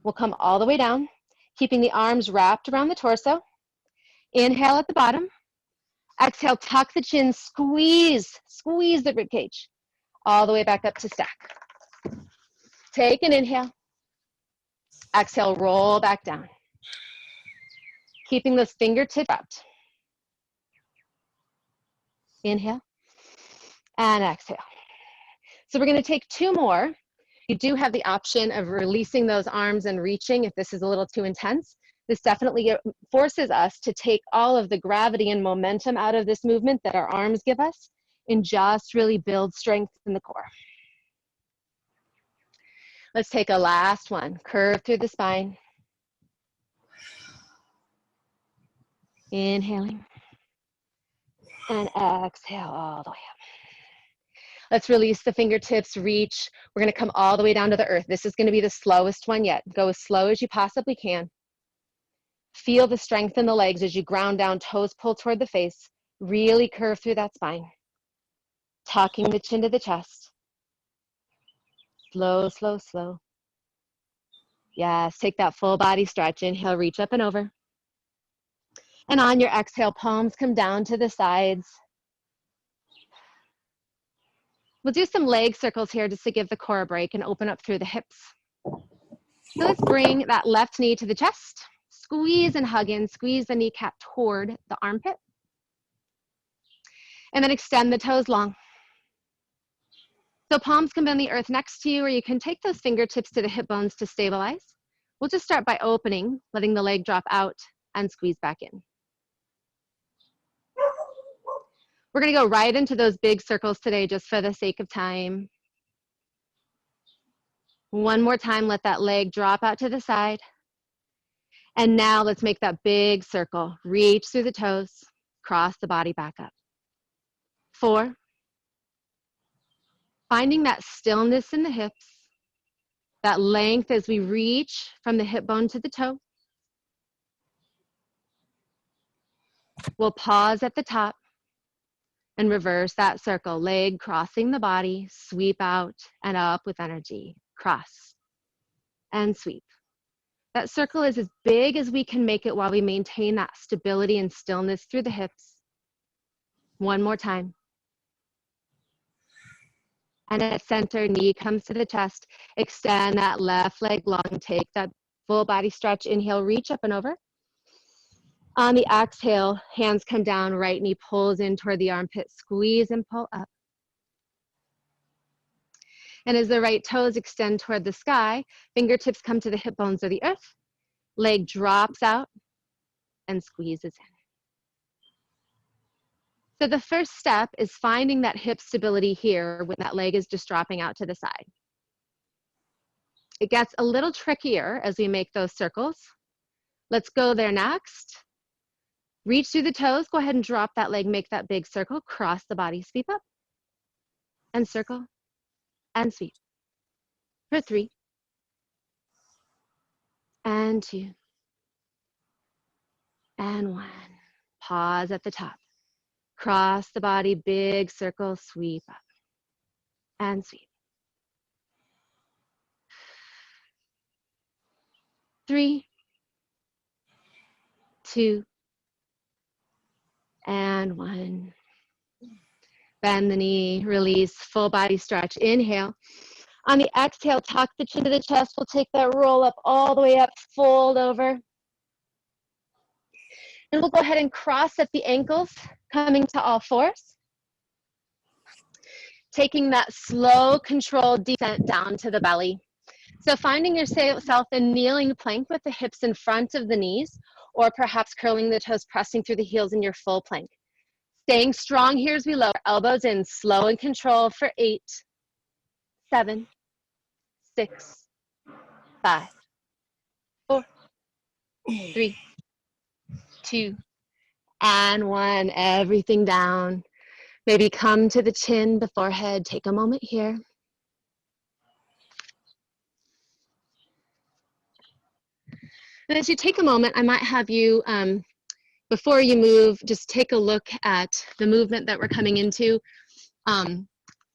We'll come all the way down, keeping the arms wrapped around the torso. Inhale at the bottom. Exhale, tuck the chin. Squeeze the rib cage. All the way back up to stack. Take an inhale. Exhale, roll back down. Keeping those fingertips wrapped. Inhale and exhale. So we're going to take 2 more. You do have the option of releasing those arms and reaching if this is a little too intense. This definitely forces us to take all of the gravity and momentum out of this movement that our arms give us and just really build strength in the core. Let's take a last one. Curve through the spine. Inhaling. And exhale all the way up. Let's release the fingertips, reach. We're going to come all the way down to the earth. This is going to be the slowest one yet. Go as slow as you possibly can. Feel the strength in the legs as you ground down, toes pull toward the face. Really curve through that spine. Tucking the chin to the chest. Slow, slow, slow. Yes, take that full body stretch. Inhale, reach up and over. And on your exhale, palms come down to the sides. We'll do some leg circles here just to give the core a break and open up through the hips. So let's bring that left knee to the chest. Squeeze and hug in. Squeeze the kneecap toward the armpit. And then extend the toes long. So palms can be on the earth next to you, or you can take those fingertips to the hip bones to stabilize. We'll just start by opening, letting the leg drop out and squeeze back in. We're going to go right into those big circles today just for the sake of time. One more time, let that leg drop out to the side. And now let's make that big circle. Reach through the toes, cross the body back up. 4. Finding that stillness in the hips, that length as we reach from the hip bone to the toe. We'll pause at the top and reverse that circle. Leg crossing the body, sweep out and up with energy. Cross and sweep. That circle is as big as we can make it while we maintain that stability and stillness through the hips. One more time. And at center, knee comes to the chest. Extend that left leg long. Take that full body stretch. Inhale, reach up and over. On the exhale, hands come down, right knee pulls in toward the armpit. Squeeze and pull up. And as the right toes extend toward the sky, fingertips come to the hip bones or the earth. Leg drops out and squeezes in. So the first step is finding that hip stability here when that leg is just dropping out to the side. It gets a little trickier as we make those circles. Let's go there next. Reach through the toes, go ahead and drop that leg, make that big circle, cross the body, sweep up, and circle, and sweep. For 3, and 2, and 1. Pause at the top. Cross the body, big circle, sweep up, and sweep. 3, 2, and 1. Bend the knee, release, full body stretch. Inhale. On the exhale, tuck the chin to the chest. We'll take that roll up all the way up, fold over. And we'll go ahead and cross at the ankles, coming to all fours. Taking that slow, controlled descent down to the belly. So finding yourself in kneeling plank with the hips in front of the knees, or perhaps curling the toes, pressing through the heels in your full plank. Staying strong here as we lower elbows in, slow and control for 8, 7, 6, 5, 4, 3, 2, and 1. Everything down. Maybe come to the chin, the forehead. Take a moment here. And as you take a moment, I might have you, before you move, just take a look at the movement that we're coming into.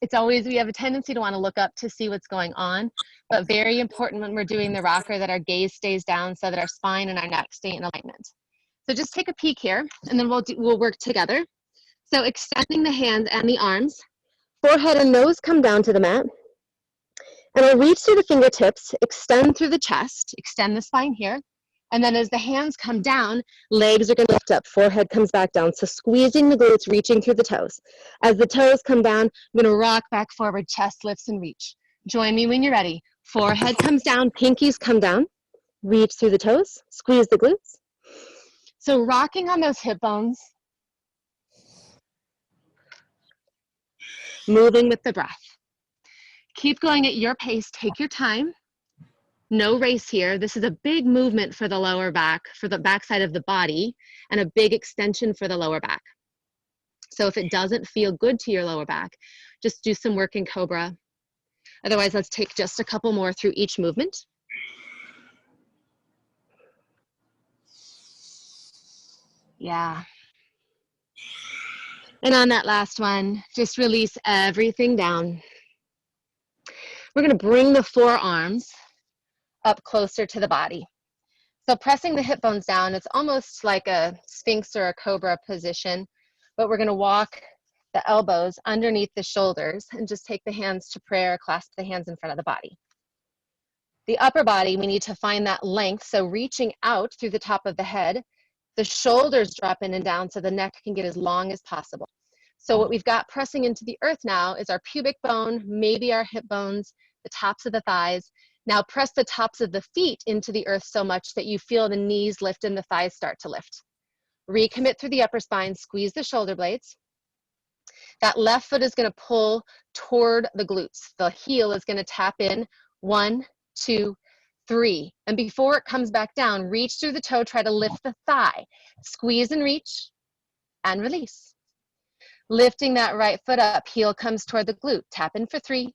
It's always, we have a tendency to want to look up to see what's going on, but very important when we're doing the rocker that our gaze stays down so that our spine and our neck stay in alignment. So just take a peek here, and then we'll work together. So extending the hands and the arms, forehead and nose come down to the mat. And I'll reach through the fingertips, extend through the chest, extend the spine here. And then as the hands come down, legs are going to lift up, forehead comes back down. So squeezing the glutes, reaching through the toes. As the toes come down, I'm going to rock back forward, chest lifts and reach. Join me when you're ready. Forehead comes down, pinkies come down. Reach through the toes, squeeze the glutes. So rocking on those hip bones. Moving with the breath. Keep going at your pace, take your time. No race here. This is a big movement for the lower back, for the backside of the body, and a big extension for the lower back. So if it doesn't feel good to your lower back, just do some work in Cobra. Otherwise, let's take just a couple more through each movement. Yeah. And on that last one, just release everything down. We're going to bring the forearms up closer to the body. So pressing the hip bones down, it's almost like a Sphinx or a Cobra position, but we're going to walk the elbows underneath the shoulders and just take the hands to prayer, clasp the hands in front of the body. The upper body, we need to find that length, so reaching out through the top of the head, the shoulders drop in and down so the neck can get as long as possible. So what we've got pressing into the earth now is our pubic bone, maybe our hip bones, the tops of the thighs. Now press the tops of the feet into the earth so much that you feel the knees lift and the thighs start to lift. Recommit through the upper spine, squeeze the shoulder blades. That left foot is going to pull toward the glutes. The heel is going to tap in. 1, 2, 3. And before it comes back down, reach through the toe, try to lift the thigh. Squeeze and reach, and release. Lifting that right foot up, heel comes toward the glute. Tap in for 3,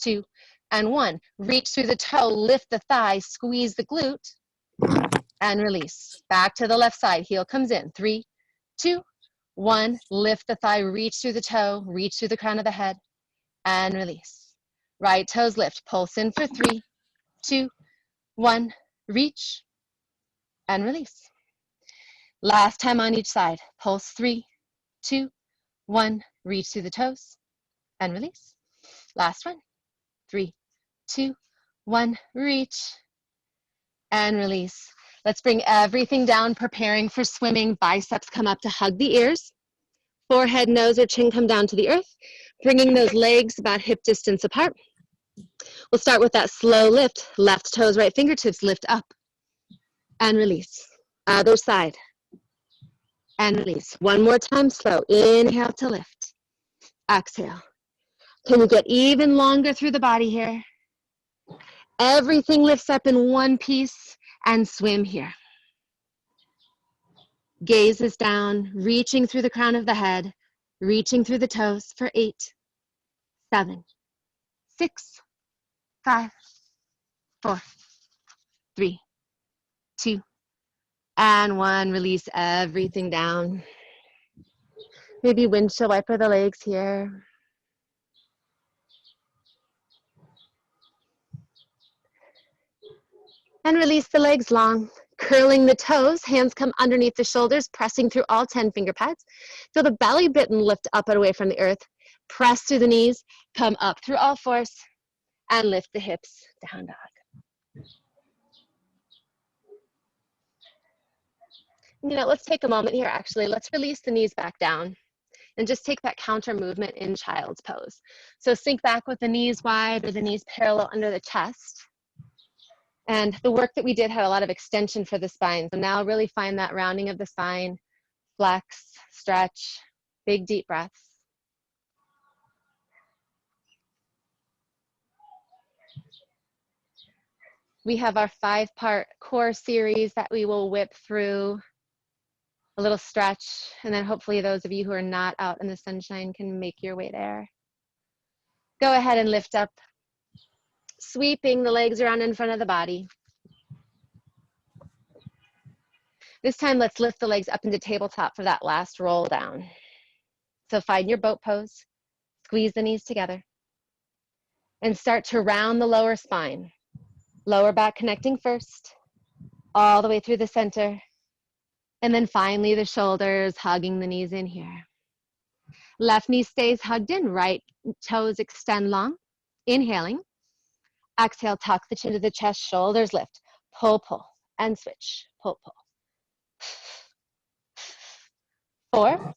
2, and 1. Reach through the toe, lift the thigh, squeeze the glute, and release. Back to the left side, heel comes in. 3, 2, 1. Lift the thigh, reach through the toe, reach through the crown of the head, and release. Right toes lift, pulse in for 3, 2, 1. Reach, and release. Last time on each side. Pulse 3, 2, 1. Reach through the toes, and release. Last one. 3, 2, 1. Reach, and release. Let's bring everything down, preparing for swimming. Biceps come up to hug the ears. Forehead, nose, or chin come down to the earth. Bringing those legs about hip distance apart. We'll start with that slow lift. Left toes, right fingertips lift up. And release. Other side. And release. One more time, slow. Inhale to lift. Exhale. Can you get even longer through the body here? Everything lifts up in one piece and swim here. Gaze is down, reaching through the crown of the head, reaching through the toes for 8, 7, 6, 5, 4, 3, 2, and 1. Release everything down. Maybe windshield wiper the legs here. And release the legs long. Curling the toes, hands come underneath the shoulders, pressing through all 10 finger pads. Feel the belly button lift up and away from the earth. Press through the knees, come up through all fours, and lift the hips, down dog. You know, let's take a moment here, actually. Let's release the knees back down and just take that counter movement in child's pose. So sink back with the knees wide or the knees parallel under the chest. And the work that we did had a lot of extension for the spine. So now really find that rounding of the spine, flex, stretch, big deep breaths. We have our 5-part core series that we will whip through. A little stretch, and then hopefully those of you who are not out in the sunshine can make your way there. Go ahead and lift up, sweeping the legs around in front of the body. This time, let's lift the legs up into tabletop for that last roll down. So find your boat pose, squeeze the knees together, and start to round the lower spine. Lower back connecting first, all the way through the center, and then finally the shoulders hugging the knees in here. Left knee stays hugged in, right toes extend long. Inhaling. Exhale, tuck the chin to the chest, shoulders lift. Pull, pull, and switch. Pull, pull. 4,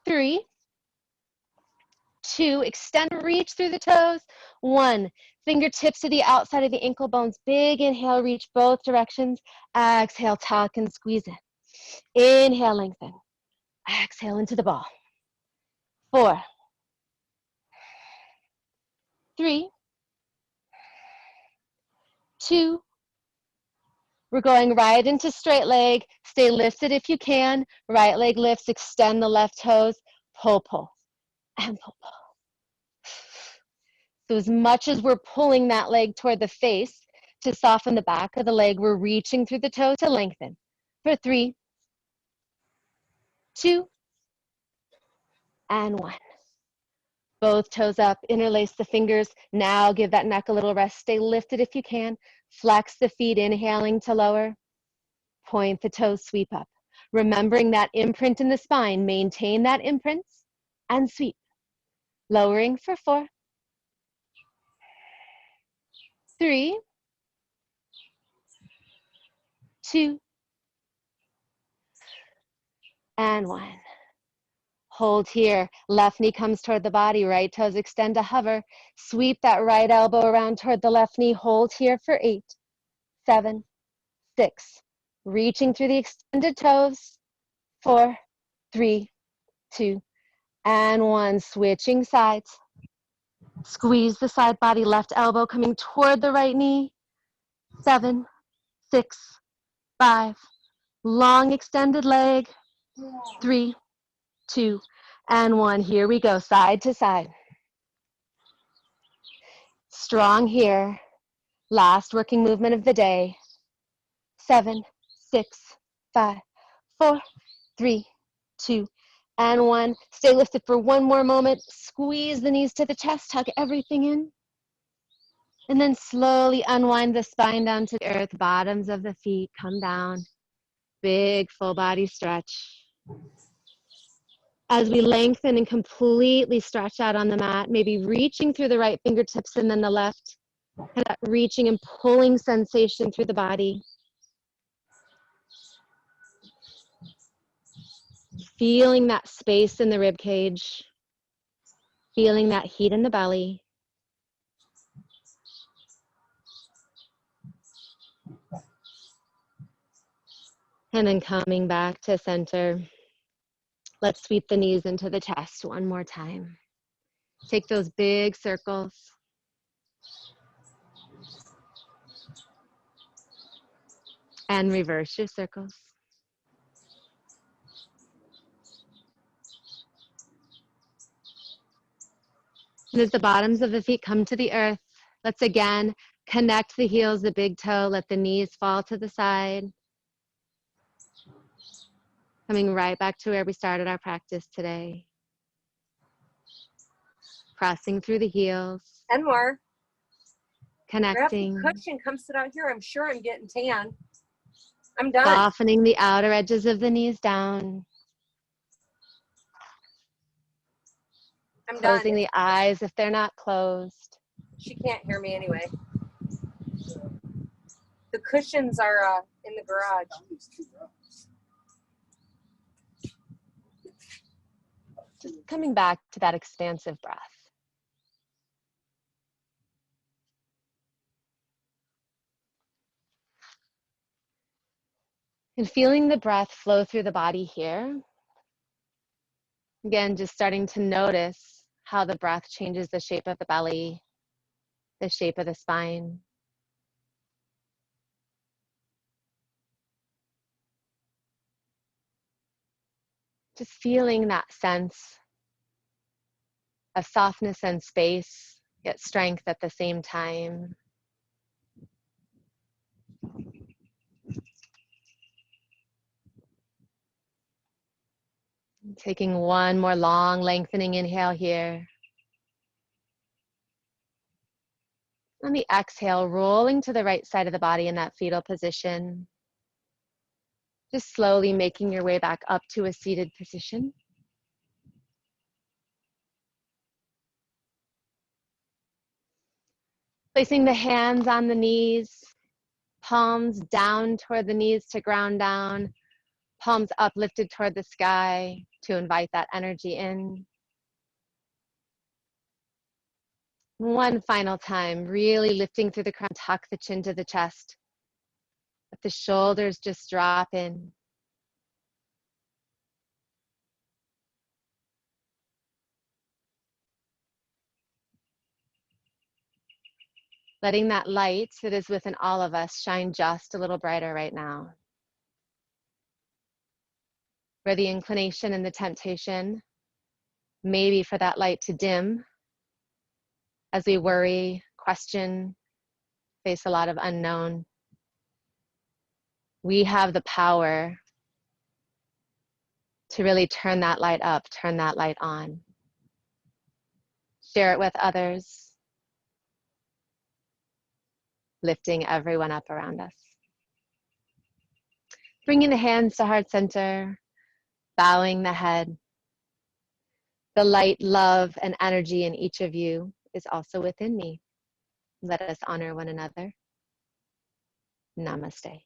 3, 2, extend, reach through the toes. 1, fingertips to the outside of the ankle bones. Big inhale, reach both directions. Exhale, tuck and squeeze it. Inhale, lengthen. Exhale into the ball. 4, 3, 2, we're going right into straight leg. Stay lifted if you can. Right leg lifts, extend the left toes. Pull, pull, and pull, pull. So as much as we're pulling that leg toward the face to soften the back of the leg, we're reaching through the toe to lengthen. For 3, 2, and 1. Both toes up, interlace the fingers. Now give that neck a little rest. Stay lifted if you can. Flex the feet, inhaling to lower. Point the toes, sweep up. Remembering that imprint in the spine, maintain that imprint and sweep. Lowering for 4, 3, 2, and 1. Hold here. Left knee comes toward the body. Right toes extend to hover. Sweep that right elbow around toward the left knee. Hold here for 8, 7, 6. Reaching through the extended toes. 4, 3, 2, and 1. Switching sides. Squeeze the side body. Left elbow coming toward the right knee. 7, 6, 5. Long extended leg. 3, 2, and 1. Here we go, side to side. Strong here. Last working movement of the day. 7, 6, 5, 4, 3, 2, and 1. Stay lifted for one more moment. Squeeze the knees to the chest, hug everything in. And then slowly unwind the spine down to the earth, bottoms of the feet come down. Big full body stretch. As we lengthen and completely stretch out on the mat, maybe reaching through the right fingertips and then the left. And that reaching and pulling sensation through the body. Feeling that space in the rib cage. Feeling that heat in the belly. And then coming back to center. Let's sweep the knees into the chest one more time. Take those big circles. And reverse your circles. And as the bottoms of the feet come to the earth, let's again connect the heels, the big toe, let the knees fall to the side. Coming right back to where we started our practice today. Crossing through the heels. And more. Connecting. Grab the cushion, come sit out here. I'm sure I'm getting tan. I'm done. Softening the outer edges of the knees down. I'm Closing done. the eyes if they're not closed. She can't hear me anyway. The cushions are in the garage. Just coming back to that expansive breath. And feeling the breath flow through the body here. Again, just starting to notice how the breath changes the shape of the belly, the shape of the spine. Just feeling that sense of softness and space, yet strength at the same time. Taking one more long lengthening inhale here. On the exhale, rolling to the right side of the body in that fetal position. Just slowly making your way back up to a seated position. Placing the hands on the knees, palms down toward the knees to ground down, palms uplifted toward the sky to invite that energy in. One final time, really lifting through the crown, tuck the chin to the chest. Let the shoulders just drop in. Letting that light that is within all of us shine just a little brighter right now. Where the inclination and the temptation may be for that light to dim as we worry, question, face a lot of unknown. We have the power to really turn that light up, turn that light on. Share it with others, lifting everyone up around us. Bringing the hands to heart center, bowing the head. The light, love, and energy in each of you is also within me. Let us honor one another. Namaste.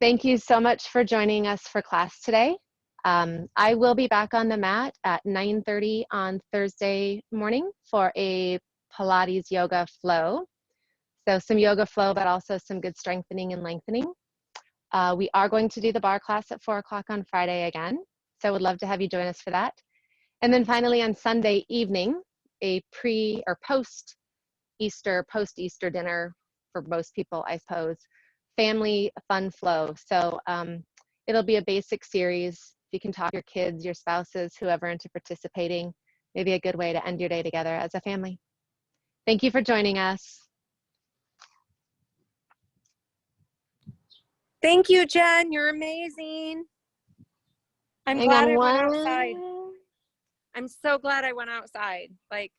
Thank you so much for joining us for class today. I will be back on the mat at 9:30 on Thursday morning for a Pilates yoga flow. So some yoga flow, but also some good strengthening and lengthening. We are going to do the bar class at 4 o'clock on Friday again. So I would love to have you join us for that. And then finally on Sunday evening, a pre or post Easter, post-Easter dinner for most people, I suppose. Family fun flow. So it'll be a basic series. You can talk your kids, your spouses, whoever into participating. Maybe a good way to end your day together as a family. Thank you for joining us. Thank you, Jen. You're amazing. I'm Hang glad on I went one. outside. I'm so glad I went outside. Like,